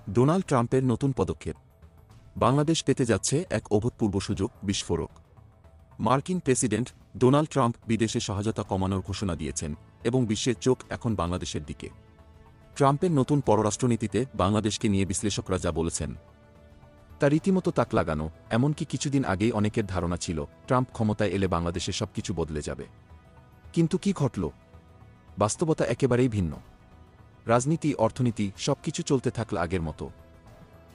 Donald ট্রাম্পের নতুন পদক্ষেপ। বাংলাদেশ পেতে যাচ্ছে এক অভূতপূর্ব সুযোগ, বিস্ফোরক। মার্কিন প্রেসিডেন্ট ডোনাল্ড ট্রাম্প বিদেশে সহায়তা কমানোর ঘোষণা দিয়েছেন এবং বিশ্বের চোখ এখন বাংলাদেশের দিকে। ট্রাম্পের নতুন পররাষ্ট্রনীতিতে বাংলাদেশকে নিয়ে বিশ্লেষকরা যা বলেছেন তা রীতিমতো তাক লাগানো। এমনকি কিছুদিন আগেই অনেকের ধারণা ছিল ট্রাম্প ক্ষমতায় এলে বাংলাদেশে সবকিছু বদলে যাবে। কিন্তু কি ঘটল? বাস্তবতা একেবারেই ভিন্ন। রাজনীতি, অর্থনীতি সবকিছু চলতে থাকল আগের মতো।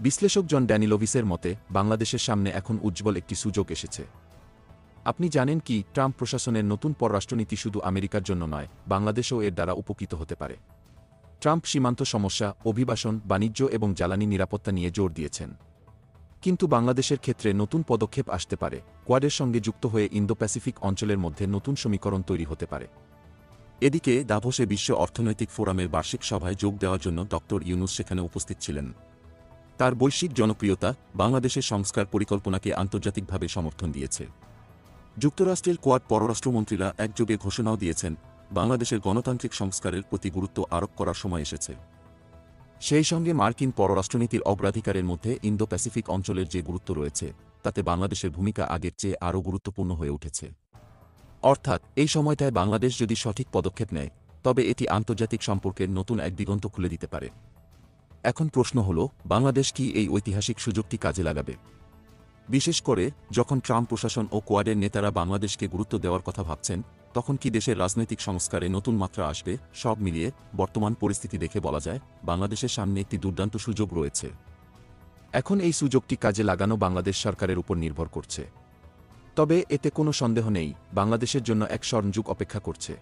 বিশ্লেষক জন ড্যানিলোভিসের মতে বাংলাদেশের সামনে এখন উজ্জ্বল একটি সুযোগ এসেছে। আপনি জানেন কি, ট্রাম্প প্রশাসনের নতুন পররাষ্ট্রনীতি শুধু আমেরিকার জন্য নয়, বাংলাদেশও এর দ্বারা উপকৃত হতে পারে। ট্রাম্প সীমান্ত সমস্যা, অভিবাসন, বাণিজ্য এবং জ্বালানি নিরাপত্তা নিয়ে জোর দিয়েছেন। কিন্তু বাংলাদেশের ক্ষেত্রে নতুন পদক্ষেপ আসতে পারে। কোয়াডের সঙ্গে যুক্ত হয়ে ইন্দো প্যাসিফিক অঞ্চলের মধ্যে নতুন সমীকরণ তৈরি হতে পারে। এদিকে দাভোসে বিশ্ব অর্থনৈতিক ফোরামের বার্ষিক সভায় যোগ দেওয়ার জন্য ডক্টর ইউনূস সেখানে উপস্থিত ছিলেন। তার বৈশ্বিক জনপ্রিয়তা বাংলাদেশের সংস্কার পরিকল্পনাকে আন্তর্জাতিকভাবে সমর্থন দিয়েছে। যুক্তরাষ্ট্রের কোয়াড পররাষ্ট্রমন্ত্রীরা একযোগে ঘোষণাও দিয়েছেন বাংলাদেশের গণতান্ত্রিক সংস্কারের প্রতি গুরুত্ব আরোপ করার সময় এসেছে। সেই সঙ্গে মার্কিন পররাষ্ট্রনীতির অগ্রাধিকারের মধ্যে ইন্দো প্যাসিফিক অঞ্চলের যে গুরুত্ব রয়েছে, তাতে বাংলাদেশের ভূমিকা আগের চেয়ে আরও গুরুত্বপূর্ণ হয়ে উঠেছে। অর্থাৎ এই সময়টায় বাংলাদেশ যদি সঠিক পদক্ষেপ নেয়, তবে এটি আন্তর্জাতিক সম্পর্কের নতুন এক দিগন্ত খুলে দিতে পারে। এখন প্রশ্ন হল, বাংলাদেশ কি এই ঐতিহাসিক সুযোগটি কাজে লাগাবে? বিশেষ করে যখন ট্রাম্প প্রশাসন ও কোয়াডের নেতারা বাংলাদেশকে গুরুত্ব দেওয়ার কথা ভাবছেন, তখন কি দেশের রাজনৈতিক সংস্কারে নতুন মাত্রা আসবে? সব মিলিয়ে বর্তমান পরিস্থিতি দেখে বলা যায়, বাংলাদেশের সামনে একটি দুর্দান্ত সুযোগ রয়েছে। এখন এই সুযোগটি কাজে লাগানো বাংলাদেশ সরকারের উপর নির্ভর করছে। তবে এতে কোনো সন্দেহ নেই, বাংলাদেশের জন্য এক স্বর্ণযুগ অপেক্ষা করছে।